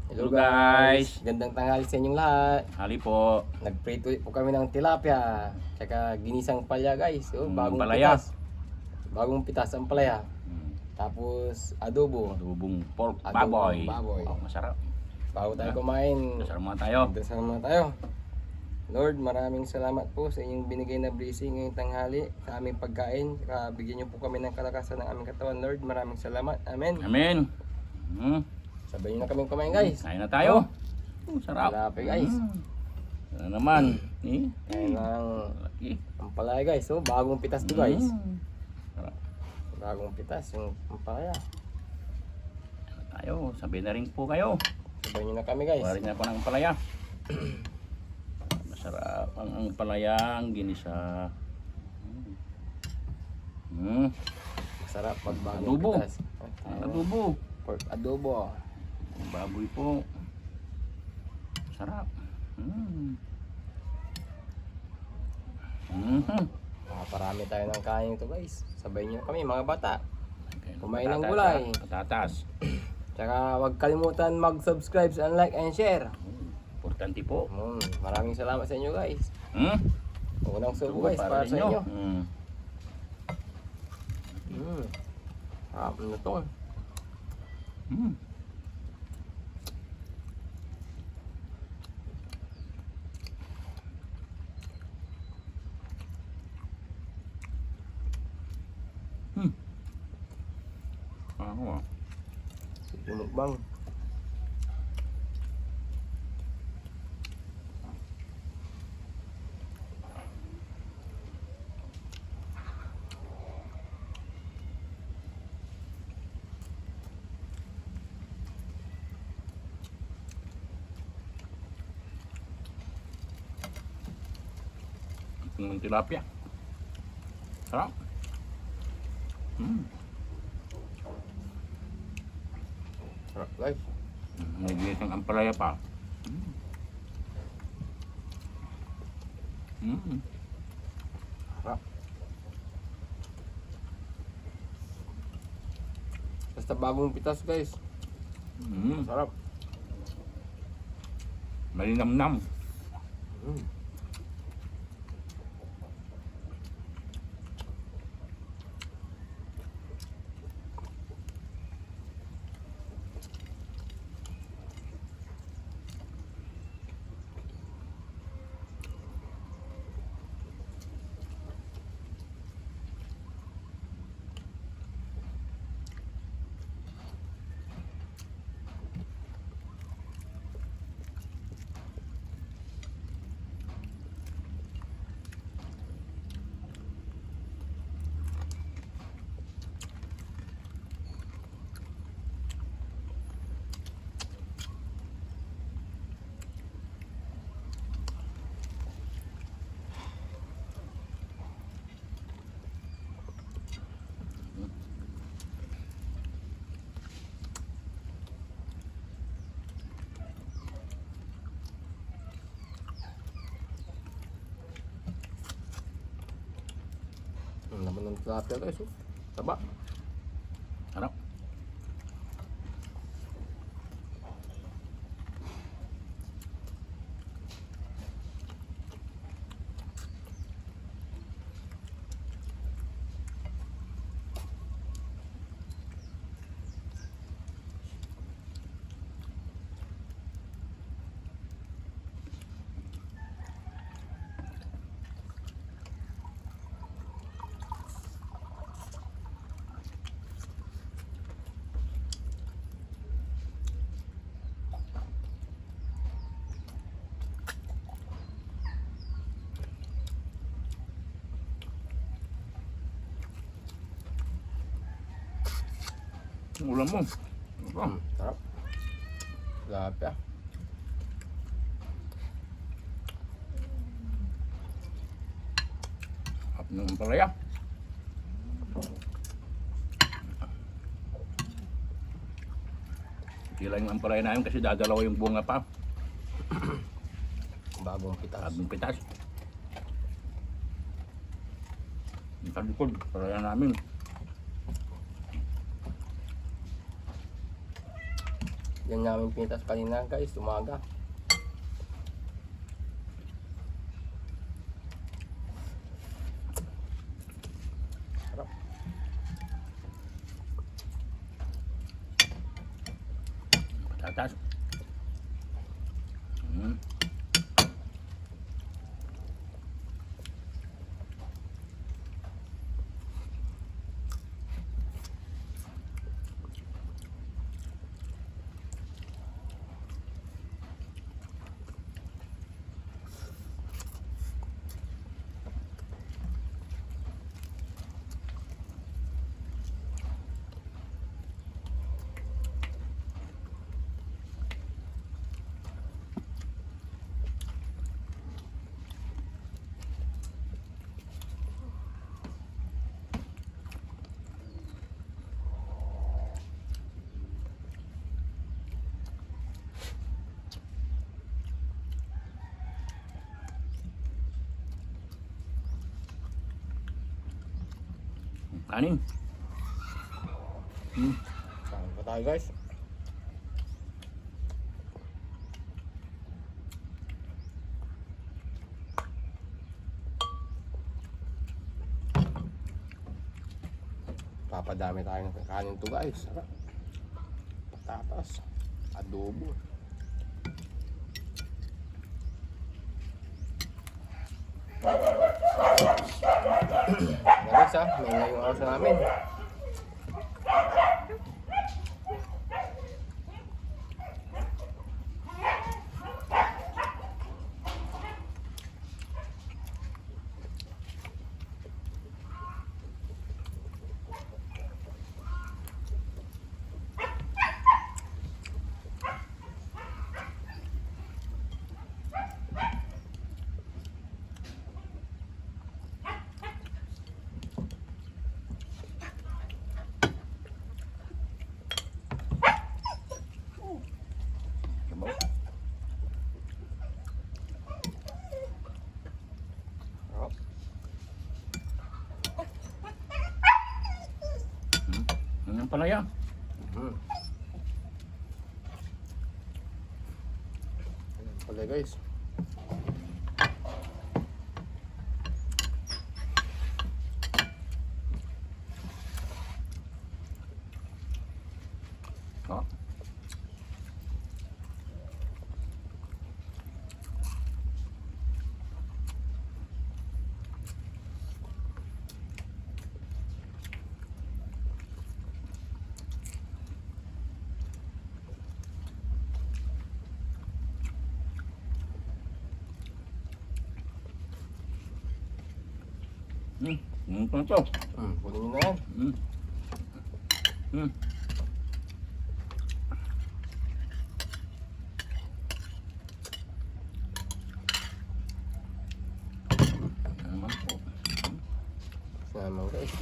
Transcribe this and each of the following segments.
Hello guys! Gandang tanghali sa inyong lahat. Hali po. Nagprito po kami ng tilapia. Tsaka ginisang palya guys. So, bagong palaya. pitas. Bagong pitas ang palaya. Tapos adobo. Adobong pork Adobong baboy. baboy. Oh, masarap. Bago tayo kumain. Masarap mga tayo. Dasal muna tayo. Lord, maraming salamat po sa inyong binigay na blessing ngayong tanghali sa aming pagkain. Tsaka bigyan niyo po kami ng kalakasan ng aming katawan. Lord, maraming salamat. Amen. Amen. Sabay niyo na kaming kumain guys. Kain na tayo. Sarap. Tilapia guys. Ano naman? Kain ng Laki. ang palaya guys. So, bagong pitas to guys. Sarap. Bagong pitas yung palaya. Ano tayo? Sabi na rin po kayo. Sabay nyo na kami guys. Warin na po ng palaya. Masarap ang palaya, ang ginisa. Masarap pag bagong Adobo. pitas. Adobo. Pork adobo. Ang baboy po. Sarap. Parami tayo ng kain ito guys. Sabay nyo kami mga bata. Okay. Kumain ng Patatas, gulay. Patatas. Tsaka huwag kalimutan mag-subscribe and like and share. Importante po. Maraming salamat sa inyo guys. Unang subo guys para sa inyo. inyo. Sarap na to. Ako Sige mukbang. ng tilapia. Sarap. Sarap guys. May ginisang ampalaya pa. Sarap. Basta bagong pitas guys. Sarap. Malinamnam. Ang laman ng tilapia guys. Taba. Sarap. Ang ulam mo. Sarap. Tilapia. Sarap ng ampalaya. Sila yung ampalaya namin kasi dadalawa yung bunga pa. Bagong pitas. Sabing pitas. Sa likod, palaya namin. Yan namin pinitas kanina guys, umaga. Sarap. Patatas. Hmm. Kanin. Hmm. Kain pa tayo guys. Papadami tayo ng kanin to guys. Sarap. Patatas. Adobo. Guys ha, may ngayong araw sa namin. Sabaw. Sarap. Ang palaya. Hmm. Ayan pala guys. Oh. Ito na to. Kunin nyo na yan. Hmm. Ano naman po. Sama guys.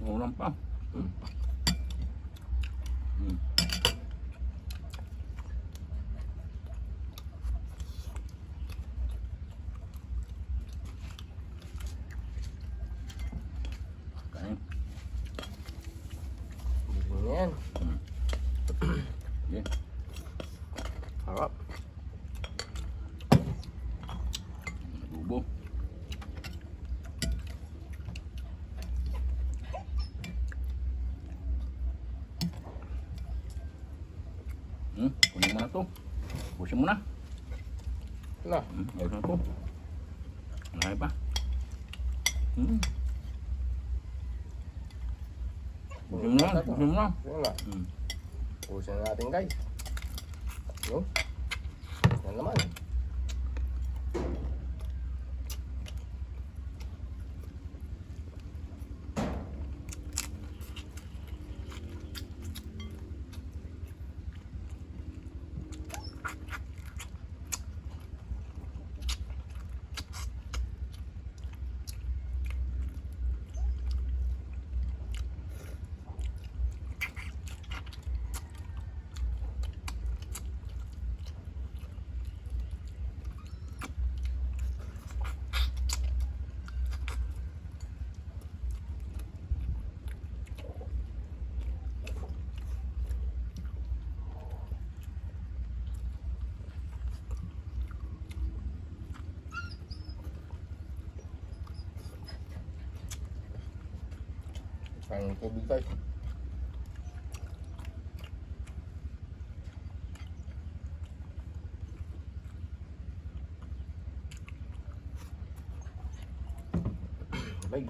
Ulam pa. Kain. Kunin nyo yan. Sige. Sarap. Adobo. Kunin mo na to. Pusin mo na. Wala. Ayos na to. Marami pa. Pusin mo na. Pusin mo na. Wala. Pusin na natin guys. Yun. Yan naman. Kain tubig guys. Baik.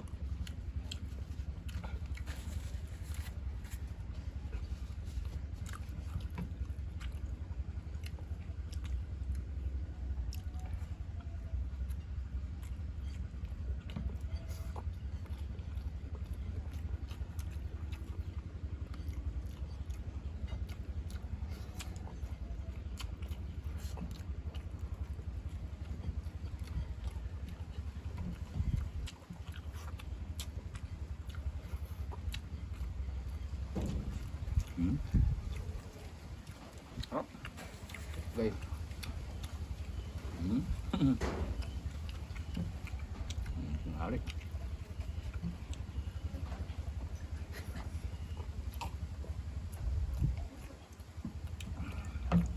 Hmm. Oh. Guys. Hmm. Tanghali.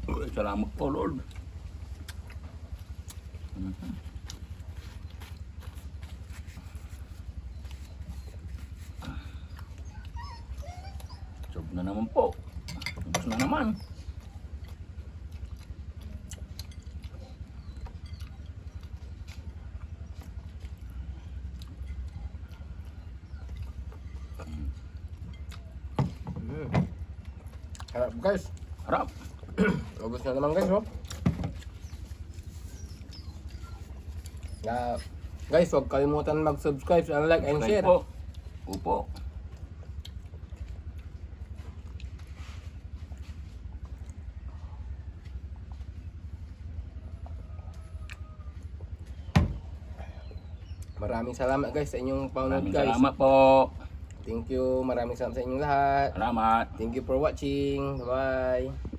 Uy, salamat po, Lord. Mhm. Sob na naman po. Ubus na naman. Harap guys. Harap. Ubus na naman guys, oh. Guys, huwag kalimutan mag-subscribe, like, and Subscribe share. po. Opo. Maraming salamat guys sa inyong panonood Maraming guys. salamat po. Thank you. Maraming salamat sa inyong lahat. Salamat. Thank you for watching. Bye-bye.